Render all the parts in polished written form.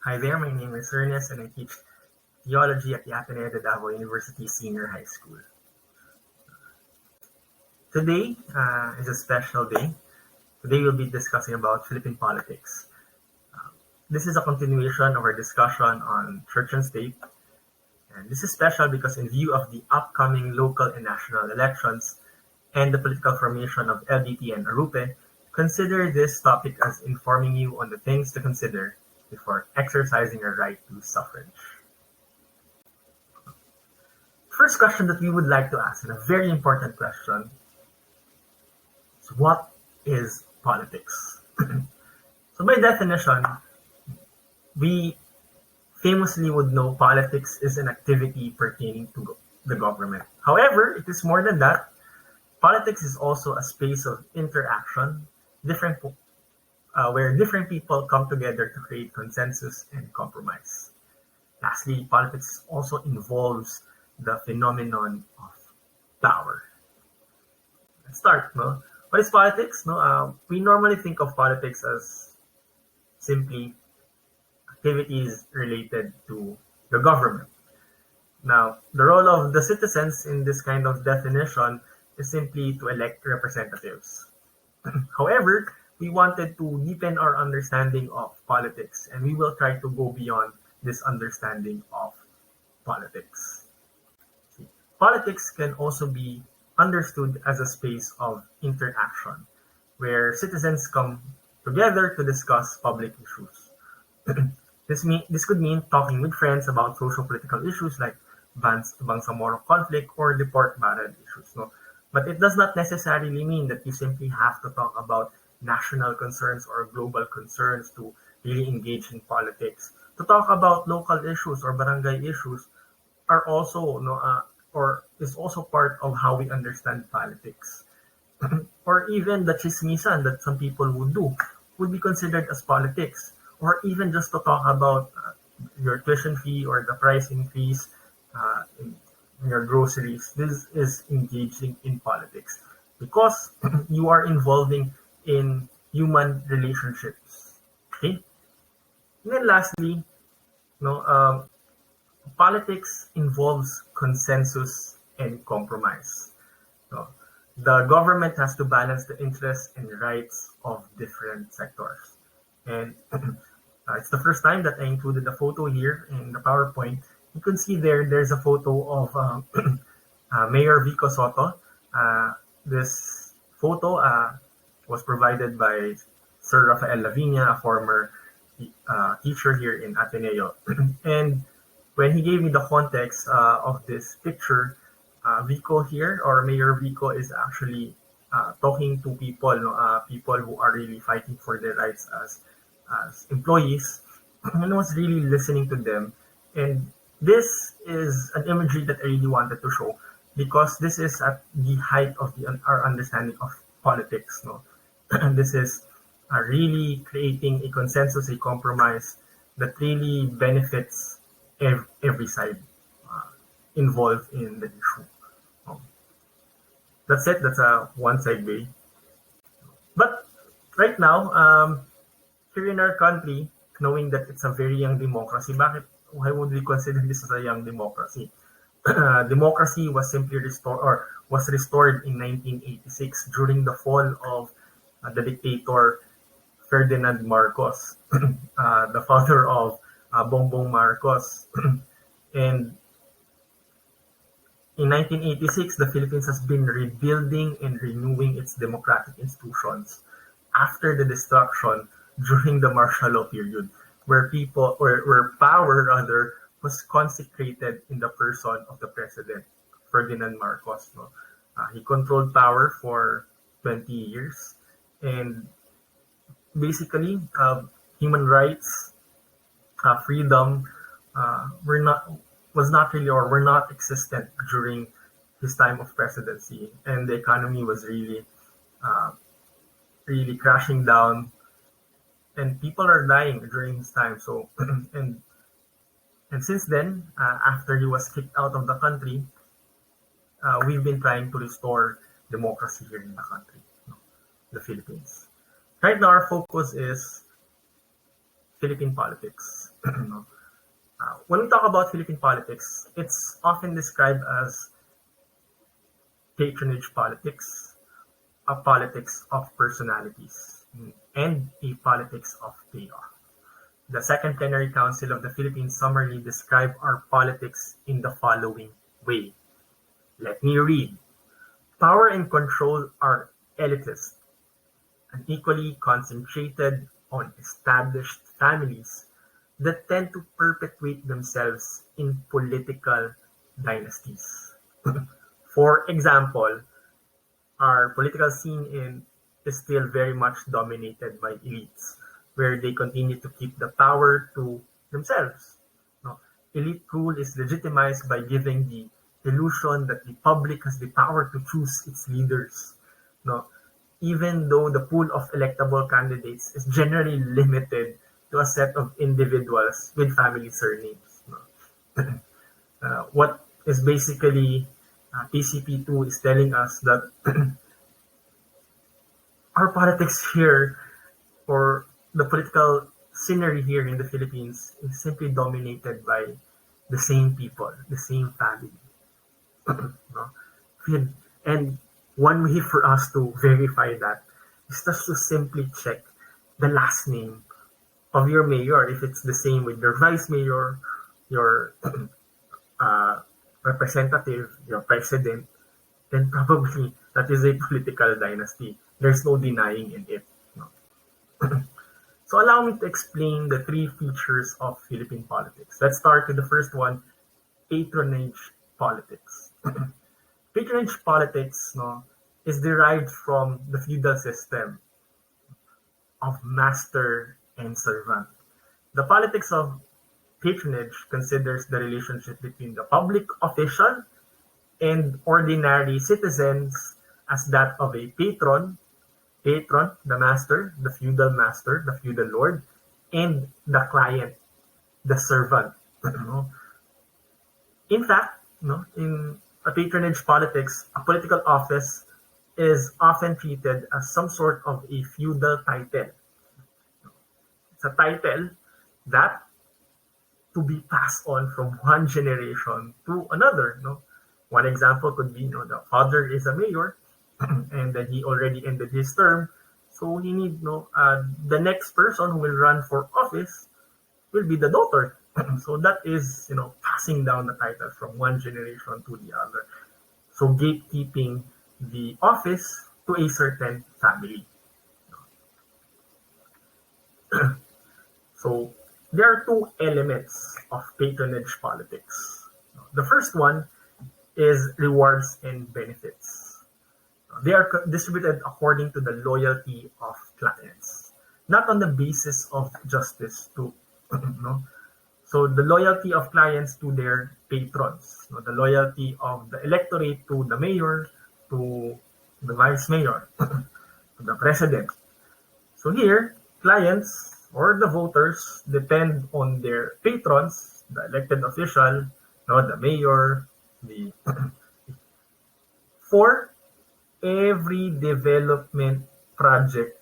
Hi there, my name is Ernest and I teach theology at the Ateneo de Davao University Senior High School. Today is a special day. Today we'll be discussing about Philippine politics. This is a continuation of our discussion on church and state. And this is special because in view of the upcoming local and national elections and the political formation of LDT and ARUPE, consider this topic as informing you on the things to consider before exercising your right to suffrage. First question that we would like to ask, and a very important question, is what is politics? So by definition, we famously would know politics is an activity pertaining to the government. However, it is more than that. Politics is also a space of interaction, where different people come together to create consensus and compromise. Lastly, politics also involves the phenomenon of power. Let's start. No? What is politics? No, we normally think of politics as simply activities related to the government. Now, the role of the citizens in this kind of definition is simply to elect representatives. However, we wanted to deepen our understanding of politics, and we will try to go beyond this understanding of politics. Politics can also be understood as a space of interaction, where citizens come together to discuss public issues. This could mean talking with friends about social-political issues like Bangsamoro conflict or the Port Barrel issues. No? But it does not necessarily mean that you simply have to talk about national concerns or global concerns to really engage in politics. To talk about local issues or barangay issues are also or is also part of how we understand politics. Or even the chismisan that some people would do would be considered as politics. Or even just to talk about your tuition fee or the price increase in your groceries. This is engaging in politics because you are involving in human relationships. Okay? And then lastly, politics involves consensus and compromise. So, the government has to balance the interests and rights of different sectors. And it's the first time that I included a photo here in the PowerPoint. You can see there's a photo of Mayor Vico Soto. This photo was provided by Sir Rafael Lavinia, a former teacher here in Ateneo. And when he gave me the context of this picture, Vico here, or Mayor Vico, is actually talking to people, people who are really fighting for their rights as employees, and was really listening to them. And this is an imagery that I really wanted to show because this is at the height of our understanding of politics. No? This is really creating a consensus, a compromise that really benefits every side involved in the issue. That's it. That's a one segue. But right now, here in our country, knowing that it's a very young democracy, why would we consider this as a young democracy? Democracy was simply restored in 1986 during the fall of the dictator Ferdinand Marcos, the father of Bongbong Marcos. And in 1986, the Philippines has been rebuilding and renewing its democratic institutions after the destruction during the martial law period, where power rather was consecrated in the person of the president, Ferdinand Marcos. No? He controlled power for 20 years, and basically, human rights, freedom, were not existent during his time of presidency, and the economy was really crashing down, and people are dying during his time. So, and since then, after he was kicked out of the country, we've been trying to restore democracy here in the country, the Philippines. Right now, our focus is Philippine politics. When we talk about Philippine politics, it's often described as patronage politics, a politics of personalities, and a politics of payoff. The Second Plenary Council of the Philippines summarily described our politics in the following way. Let me read. Power and control are elitist and equally concentrated on established families that tend to perpetuate themselves in political dynasties. For example, our political scene is still very much dominated by elites, where they continue to keep the power to themselves. No? Elite rule is legitimized by giving the illusion that the public has the power to choose its leaders. No? Even though the pool of electable candidates is generally limited to a set of individuals with family surnames. No? What is basically PCP2 is telling us that our politics here, or the political scenery here in the Philippines, is simply dominated by the same people, the same family. No? And one way for us to verify that is just to simply check the last name of your mayor, if it's the same with your vice mayor, your representative, your president, then probably that is a political dynasty. There's no denying in it. No? So allow me to explain the three features of Philippine politics. Let's start with the first one, patronage politics. Patronage politics, no, is derived from the feudal system of master and servant. The politics of patronage considers the relationship between the public official and ordinary citizens as that of a patron, the master, the feudal lord, and the client, the servant. In fact, in a patronage politics, a political office is often treated as some sort of a feudal title. It's a title that to be passed on from one generation to another. One example could be, the father is a mayor, and then he already ended his term, so he need the next person who will run for office will be the daughter. So that is passing down the title from one generation to the other. So gatekeeping the office to a certain family. So there are two elements of patronage politics. The first one is rewards and benefits. They are distributed according to the loyalty of clients, not on the basis of justice to So the loyalty of clients to their patrons, the loyalty of the electorate to the mayor, to the vice mayor, to the president. So here, clients or the voters depend on their patrons, the elected official, the mayor, for every development project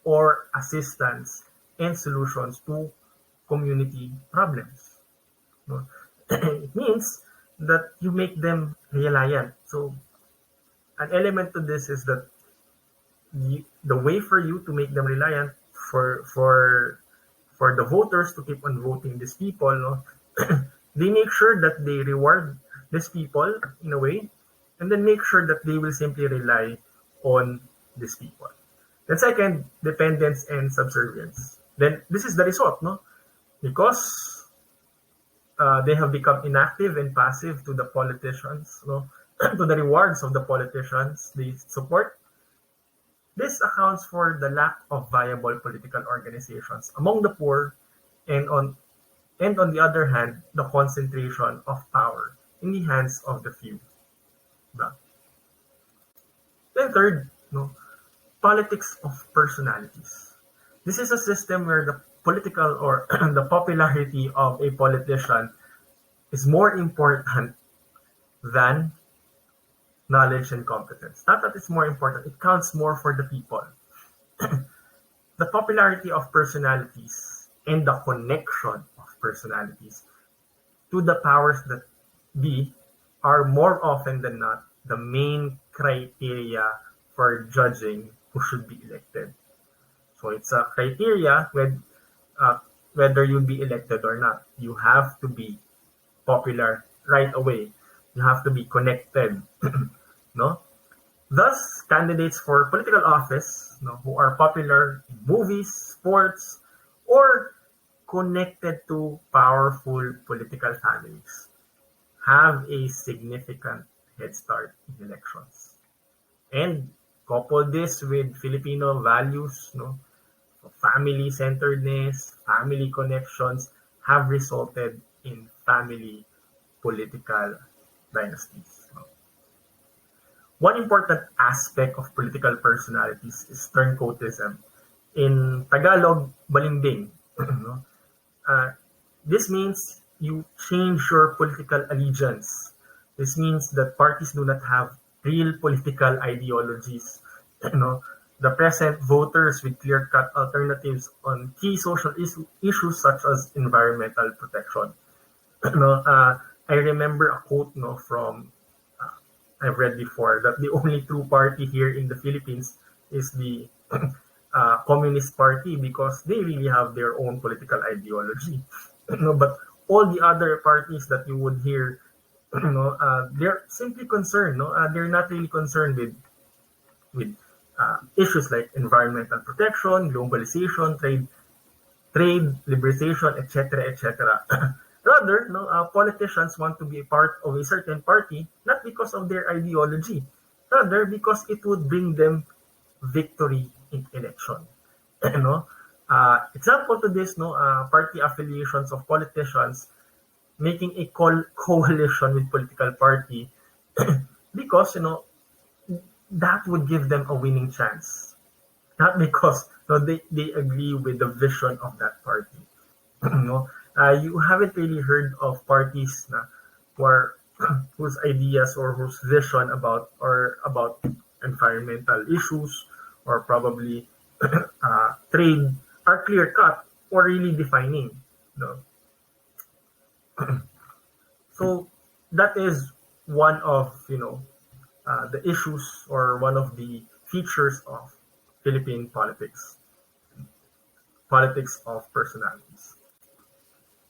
or assistance and solutions to community problems. It means that you make them reliant. So an element to this is that the way for you to make them reliant, for the voters to keep on voting these people, they make sure that they reward these people in a way, and then make sure that they will simply rely on these people. Then second, dependence and subservience. Then this is the result, because they have become inactive and passive to the politicians, to the rewards of the politicians they support. This accounts for the lack of viable political organizations among the poor, and on the other hand, the concentration of power in the hands of the few. Then third, politics of personalities. This is a system where the political or the popularity of a politician is more important than knowledge and competence. Not that it's more important, it counts more for the people. The popularity of personalities and the connection of personalities to the powers that be are more often than not the main criteria for judging who should be elected. So it's a criteria whether you'll be elected or not. You have to be popular right away. You have to be connected. No? Thus, candidates for political office who are popular in movies, sports, or connected to powerful political families have a significant head start in elections. And couple this with Filipino values, family-centeredness, family connections have resulted in family political dynasties. One important aspect of political personalities is turncoatism. In Tagalog, balimbing. This means you change your political allegiance. This means that parties do not have real political ideologies. The present voters with clear-cut alternatives on key social issues such as environmental protection. I remember a quote from I've read before that the only true party here in the Philippines is the Communist Party because they really have their own political ideology. But all the other parties that you would hear, they're simply concerned. They're not really concerned with issues like environmental protection, globalization, trade liberalization, etc., etc. Rather, politicians want to be a part of a certain party, not because of their ideology, rather because it would bring them victory in election. Example to this, party affiliations of politicians making a coalition with political party because that would give them a winning chance, not because they agree with the vision of that party. You haven't really heard of parties whose ideas or whose vision about environmental issues or probably trade are clear cut or really defining. So that is one of the issues or one of the features of Philippine politics of personalities.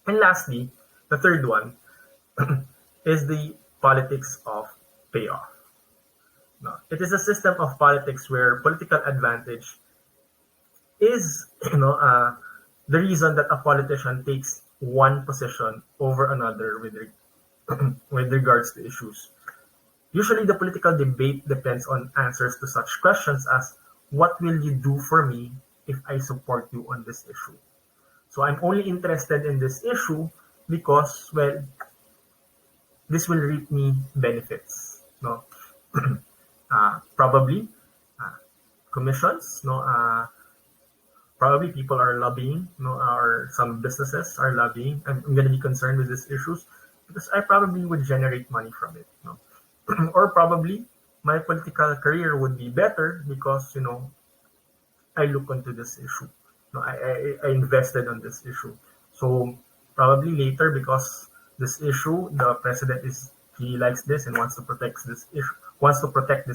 And lastly, the third one is the politics of payoff. It is a system of politics where political advantage is the reason that a politician takes one position over another with regards to issues. Usually the political debate depends on answers to such questions as, what will you do for me if I support you on this issue? So I'm only interested in this issue because, well, this will reap me benefits. Probably commissions. Probably people are lobbying. Or some businesses are lobbying. I'm going to be concerned with these issues because I probably would generate money from it. Or probably my political career would be better because I look into this issue. I invested on this issue. So probably later, because this issue, the president he likes this and wants to protect this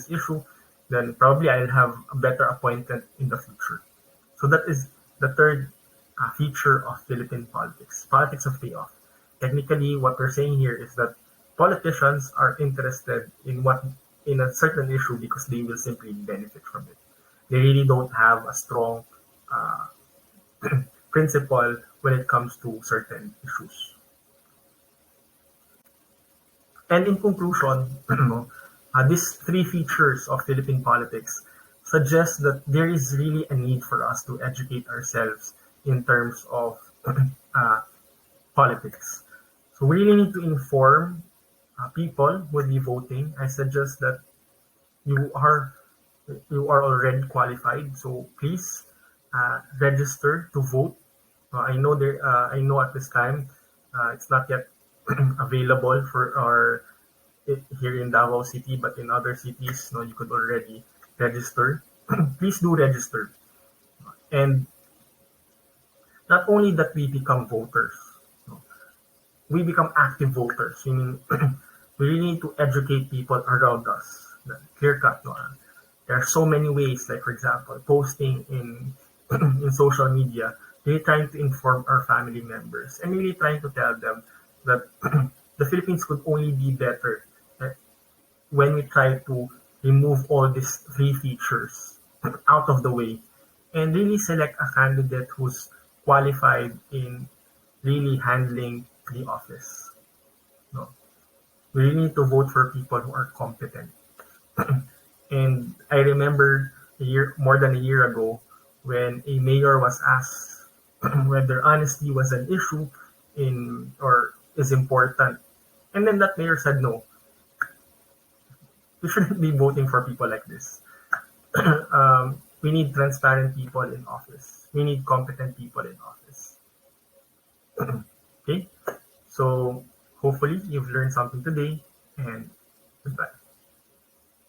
issue, then probably I'll have a better appointment in the future. So that is the third feature of Philippine politics of payoff. Technically, what we're saying here is that politicians are interested in a certain issue because they will simply benefit from it. They really don't have a strong principle when it comes to certain issues. And in conclusion, these three features of Philippine politics suggest that there is really a need for us to educate ourselves in terms of politics. So we really need to inform people who will be voting. I suggest that you are already qualified, so please register to vote. I know at this time it's not yet available here in Davao City, but in other cities, you could already register. Please do register, and not only that we become voters, we become active voters. I mean, we really need to educate people around us. Clear cut, no? There are so many ways, like for example, posting in in social media, really trying to inform our family members and really trying to tell them that the Philippines could only be better when we try to remove all these three features out of the way and really select a candidate who's qualified in really handling the office. No, we really need to vote for people who are competent. And I remember more than a year ago, when a mayor was asked whether honesty was an issue in or is important, and then that mayor said no, we shouldn't be voting for people like this. We need transparent people in office. We need competent people in office. Okay, so hopefully you've learned something today, and goodbye.